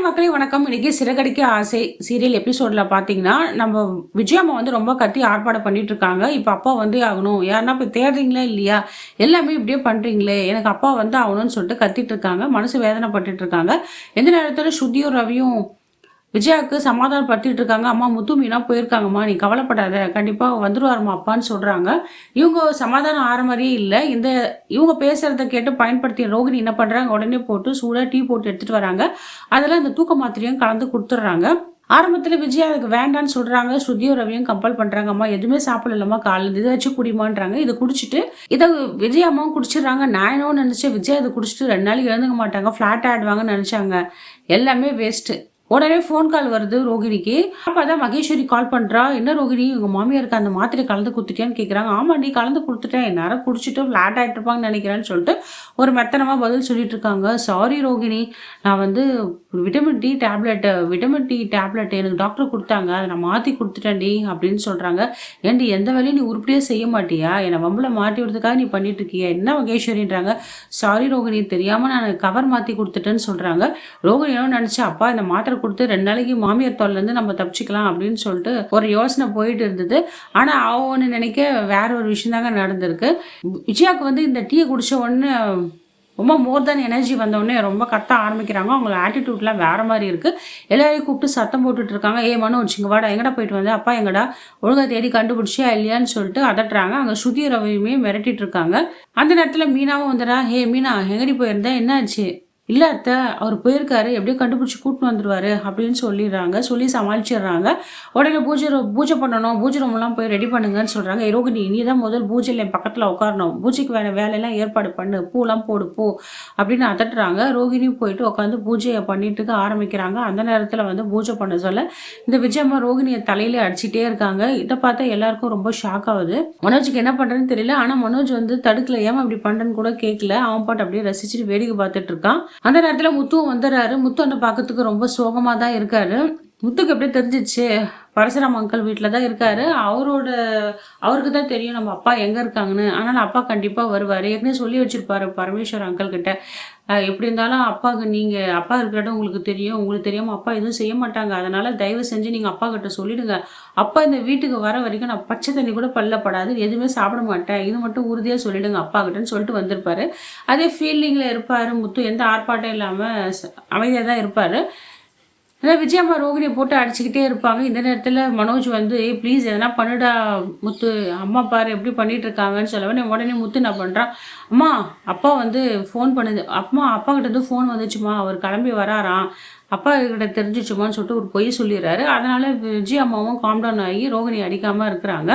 மக்களே வணக்கம். இன்னைக்கு சிறகடிக்க ஆசை சீரியல் எபிசோட்ல பாத்தீங்கன்னா நம்ம விஜயம்மா வந்து ரொம்ப கத்தி ஆர்ப்பாடம் பண்ணிட்டு இருக்காங்க. இப்ப அப்பா வந்து ஆகணும், யாருன்னா போய் தேடுறீங்களா இல்லையா, எல்லாமே இப்படியே பண்றீங்களே, எனக்கு அப்பா வந்து ஆகணும்னு சொல்லிட்டு கத்திட்டு இருக்காங்க. மனசு வேதனைப்பட்டுட்டு இருக்காங்க. எந்த நேரத்துல ஸ்ருதியும் ரவியும் விஜயாவுக்கு சமாதானப்படுத்திட்டு இருக்காங்க. அம்மா முத்து மீனா போயிருக்காங்கம்மா, நீ கவலைப்படாத, கண்டிப்பா வந்துருவாருமா அப்பான்னு சொல்றாங்க. இவங்க சமாதானம் ஆற மாதிரியே இல்லை. இவங்க பேசுறத கேட்டு பயன்படுத்திய ரோகிணி என்ன பண்றாங்க, உடனே போட்டு சூடா டீ போட்டு எடுத்துட்டு வராங்க. அதில் இந்த தூக்க மாத்திரையும் கலந்து கொடுத்துட்றாங்க. ஆரம்பத்தில் விஜயா அதுக்கு வேண்டான்னு சொல்றாங்க. ஸ்ருதியும் ரவியும் கம்பல் பண்றாங்க. அம்மா எதுவுமே சாப்பிடலம்மா, காலையில் இதை வச்சு குடிமான்றாங்க. இதை குடிச்சிட்டு இதை விஜய் அம்மாவும் குடிச்சிடுறாங்க. நான் என்ன நினைச்சேன், விஜய் இதை குடிச்சிட்டு 2 நாளைக்கு எழுந்துக்க மாட்டாங்க, ஃபிளாட் ஆயிடுவாங்கன்னு நினைச்சாங்க. எல்லாமே வேஸ்ட். உடனே ஃபோன் கால் வருது ரோகிணிக்கு. அப்போ தான் மகேஸ்வரி கால் பண்ணுறா. என்ன ரோகிணி, உங்கள் மாமியாருக்கு அந்த மாத்திரை கலந்து கொடுத்துட்டியான்னு கேட்குறாங்க. ஆமாம் நீ கலந்து கொடுத்துட்டேன், நேரம் குடிச்சிட்டு ஃப்ளாட் ஆகிட்டு இருப்பாங்கன்னு நினைக்கிறேன்னு சொல்லிட்டு ஒரு மெத்தனமாக பதில் சொல்லிட்டு இருக்காங்க. சாரி ரோகிணி, நான் வந்து விட்டமின் டி டேப்லெட் எனக்கு டாக்டர் கொடுத்தாங்க, அதை நான் மாற்றி கொடுத்துட்டேன்டி அப்படின்னு சொல்கிறாங்க. ஏன்டி எந்த வேலையும் நீ உருப்படியே செய்ய மாட்டியா, என்னை வம்பளை மாட்டி விடுறதுக்காக நீ பண்ணிட்டு இருக்கியா என்ன மகேஸ்வரின்றாங்க. சாரி ரோகிணி, தெரியாமல் நான் கவர் மாற்றி கொடுத்துட்டேன்னு சொல்கிறாங்க. ரோகிணியும் நினச்சா அப்பா இந்த மாத்திரை கொடுத்து 2 நாளைக்கு மாமியார் தொல்லேருந்து நம்ம தப்பிச்சுக்கலாம் அப்படின்னு சொல்லிட்டு ஒரு யோசனை போயிட்டு இருந்தது. ஆனால் அவன்னு நினைக்க வேற ஒரு விஷயம் தாங்க நடந்திருக்கு. விஜயாவுக்கு வந்து இந்த டீயை குடிச்ச உடனே ரொம்ப மோர் தென் எனர்ஜி வந்தோடனே ரொம்ப கத்த ஆரம்பிக்கிறாங்க. அவங்கள ஆட்டிடியூட்லாம் வேற மாதிரி இருக்கு. எல்லாரையும் கூப்பிட்டு சத்தம் போட்டுட்டு இருக்காங்க. மனோஜ் இங்க வாடா, எங்கடா போயிட்டு வந்து, அப்பா எங்கடா, ஒழுங்கா தேடி கண்டுபிடிச்சியா இல்லையான்னு சொல்லிட்டு அதட்டுறாங்க. அங்கே ஸ்ருதி ரவியுமே மிரட்டிட்டு இருக்காங்க. அந்த நேரத்தில் மீனாவும் வந்துடா. மீனா எங்கடி போயிருந்தேன், என்னாச்சு, இல்லை அத்தை அவர் போயிருக்காரு, எப்படியோ கண்டுபிடிச்சி கூட்டின்னு வந்துடுவார் அப்படின்னு சொல்லிடுறாங்க. சொல்லி சமாளிச்சிடுறாங்க. உடனே பூஜை பண்ணணும், பூஜை ரூம்லாம் போய் ரெடி பண்ணுங்கன்னு சொல்கிறாங்க. ரோகிணி நீ தான் முதல் பூஜையில் என் பக்கத்தில் உட்காரணும், பூஜைக்கு வேலையெல்லாம் ஏற்பாடு பண்ணு, பூலாம் போடு போ அப்படின்னு அதட்டுறாங்க. ரோகிணியும் போயிட்டு உட்காந்து பூஜையை பண்ணிட்டு ஆரம்பிக்கிறாங்க. அந்த நேரத்தில் வந்து பூஜை பண்ண சொல்ல இந்த விஜயம்மா ரோகிணியை தலையில அடிச்சுட்டே இருக்காங்க. இதை பார்த்தா எல்லாருக்கும் ரொம்ப ஷாக் ஆகுது. மனோஜுக்கு என்ன பண்ணுறதுன்னு தெரியல. ஆனால் மனோஜ் வந்து தடுக்கல, ஏமா அப்படி பண்ணுறேன்னு கூட கேட்கல. அவன் பாட்டு அப்படியே ரசிச்சுட்டு வேடிக்கை பார்த்துட்டு இருக்கான். அந்த நேரத்தில் முத்துவும் வந்துடுறாரு. முத்து அந்த பார்க்கறதுக்கு ரொம்ப சோகமாக தான் இருக்காரு. முத்துக்கு எப்படி தெரிஞ்சிச்சு, பரசுராம் அங்கிள் வீட்டில் தான் இருக்காரு. அவருக்கு தான் தெரியும் நம்ம அப்பா எங்கே இருக்காங்கன்னு. ஆனால் அப்பா கண்டிப்பாக வருவார், ஏற்கனவே சொல்லி வச்சிருப்பாரு பரமேஸ்வர் அங்கிள் கிட்ட. எப்படி இருந்தாலும் அப்பாவுக்கு நீங்கள் அப்பா இருக்கிற இடம் உங்களுக்கு தெரியும், உங்களுக்கு தெரியாமல் அப்பா எதுவும் செய்ய மாட்டாங்க, அதனால் தயவு செஞ்சு நீங்கள் அப்பா கிட்ட சொல்லிடுங்க. அப்பா இந்த வீட்டுக்கு வர வரைக்கும் நான் பச்சை தண்ணி கூட பல்லப்படாது, எதுவுமே சாப்பிட மாட்டேன், இது மட்டும் உறுதியாக சொல்லிடுங்க அப்பா கிட்டன்னு சொல்லிட்டு வந்திருப்பாரு. அதே ஃபீல்டிங்கில் இருப்பார் முத்து, எந்த ஆர்ப்பாட்டம் இல்லாமல் அமைதியாக தான் இருப்பார். அதான் விஜயம்மா ரோகிணியை போட்டு அடிச்சுக்கிட்டே இருப்பாங்க. இந்த நேரத்தில் மனோஜ் வந்து ப்ளீஸ் எதனா பண்ணுடா முத்து, அம்மா பாரு எப்படி பண்ணிட்டு இருக்காங்கன்னு சொல்லவே உடனே முத்து என்ன பண்ணுறான், அம்மா அப்பா வந்து ஃபோன் பண்ணுது, அப்பா கிட்ட இருந்து ஃபோன் வந்துச்சுமா, அவர் கிளம்பி வராராம், அப்பா கிட்ட தெரிஞ்சிச்சுமான்னு சொல்லிட்டு ஒரு பொய் சொல்லிடுறாரு. அதனால விஜய் அம்மாவும் காம்டவுன் ஆகி ரோகிணி அடிக்காமல் இருக்கிறாங்க.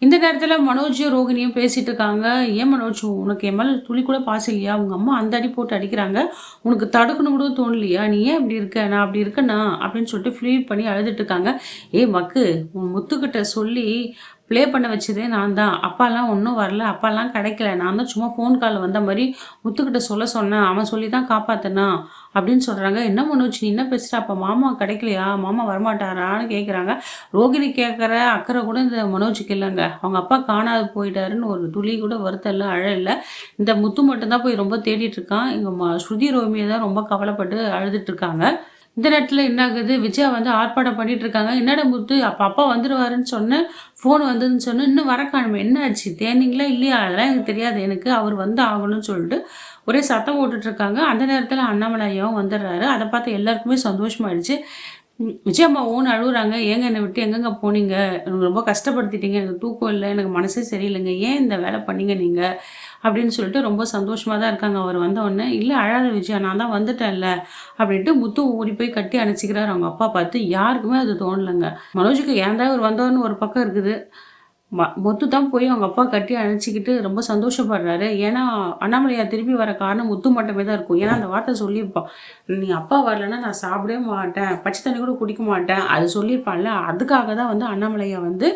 இந்த நேரத்தில் மனோஜும் ரோகிணியும் பேசிட்டு இருக்காங்க. ஏன் மனோஜ், உனக்கு என் மேலே துளி கூட பாசம் இல்லையா, உங்கள் அம்மா அந்த அடி போட்டு அடிக்கிறாங்க, உனக்கு தடுக்கணும் கூட தோணலையா, நீ ஏன் இப்படி இருக்க, நான் அப்படி இருக்கேண்ணா அப்படின்னு சொல்லிட்டு ஃபீல் பண்ணி அழுதுட்டு இருக்காங்க. மக்கு, உன் முத்துக்கிட்ட சொல்லி ப்ளே பண்ண வச்சதே நான் தான், அப்பாலாம் ஒன்றும் வரல, அப்பாலாம் கிடைக்கல, நான் தான் சும்மா ஃபோன் கால் வந்த மாதிரி முத்துக்கிட்ட சொல்ல சொன்னேன், அவன் சொல்லி தான் காப்பாற்றினா அப்படின்னு சொல்கிறாங்க. என்ன மனோஜ் நீ என்ன பேசுகிற, அப்போ மாமா கிடைக்கலையா, மாமா வரமாட்டாரான்னு கேட்குறாங்க. ரோகிணி கேட்குற அக்கறை கூட இந்த மனோஜுக்கு இல்லைங்க. அவங்க அப்பா காணாது போயிட்டாருன்னு ஒரு துளி கூட வருத்தம் இல்லை, அழ இல்லை. இந்த முத்து மட்டும்தான் போய் ரொம்ப தேடிட்டு இருக்கான். எங்கள் ஸ்ருதி ரோமியை தான் ரொம்ப கவலைப்பட்டு அழுதுட்டு இருக்காங்க. இந்த நேரத்தில் என்ன ஆகுது, விஜயா வந்து ஆர்ப்பாட்டம் பண்ணிட்டு இருக்காங்க. என்னடா முத்து, அப்பா வந்துடுவாருன்னு சொன்னேன், ஃபோன் வந்ததுன்னு சொன்னேன், இன்னும் வர காணுமே, என்ன ஆச்சு, தேனிங்களா இல்லையா, அதெல்லாம் எனக்கு தெரியாது, எனக்கு அவர் வந்து ஆகணும்னு சொல்லிட்டு ஒரே சத்தம் போட்டுட்டு இருக்காங்க. அந்த நேரத்தில் அண்ணாமலையாவும் வந்துடுறாரு. அதை பார்த்து எல்லாருக்குமே சந்தோஷமாயிடுச்சு. விஜயம்மா ஓன் அழுகுறாங்க. ஏங்க என்னை விட்டு எங்கெங்க போனீங்க, எனக்கு ரொம்ப கஷ்டப்படுத்திட்டீங்க, எனக்கு தூக்கம் இல்லை, எனக்கு மனசே சரியில்லைங்க, ஏன் இந்த வேலை பண்ணீங்க நீங்கள் அப்படின்னு சொல்லிட்டு ரொம்ப சந்தோஷமாக தான் இருக்காங்க. அவர் வந்தவுடனே இல்லை அழாத விஜயா, நான் தான் வந்துட்டேன்ல அப்படின்ட்டு முத்து ஓடி போய் கட்டி அணைச்சிக்கிறார். அவங்க அப்பா பார்த்து யாருக்குமே அது தோணலைங்க. மனோஜுக்கு ஏன் தான் அவர் வந்தவன்னு ஒரு பக்கம் இருக்குது. முத்து தான் போய் அவங்க அப்பா கட்டி அணைச்சிக்கிட்டு ரொம்ப சந்தோஷப்படுறாரு. ஏன்னா அண்ணாமலையா திரும்பி வர காரணம் முத்து மட்டுமே தான் இருக்கும். ஏன்னா அந்த வார்த்தை சொல்லியிருப்பான், நீ அப்பா வரலன்னா நான் சாப்பிடவே மாட்டேன், பச்சை தண்ணி கூட குடிக்க மாட்டேன், அது சொல்லியிருப்பான்ல. அதுக்காக தான் வந்து அண்ணாமலையா வந்து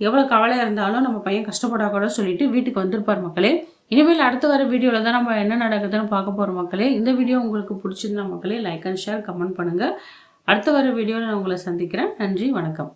எவ்வளோ கவலையாக இருந்தாலும் நம்ம பையன் கஷ்டப்படாக்கூட சொல்லிட்டு வீட்டுக்கு வந்திருப்பார் மக்களே. இனிமேல் அடுத்து வர வீடியோவில் தான் நம்ம என்ன நடக்குதுன்னு பார்க்க போகிறோம் மக்களே. இந்த வீடியோ உங்களுக்கு பிடிச்சிருந்தா மக்களே லைக் அண்ட் ஷேர் கமெண்ட் பண்ணுங்கள். அடுத்து வர வீடியோவில் நான் உங்களை சந்திக்கிறேன். நன்றி, வணக்கம்.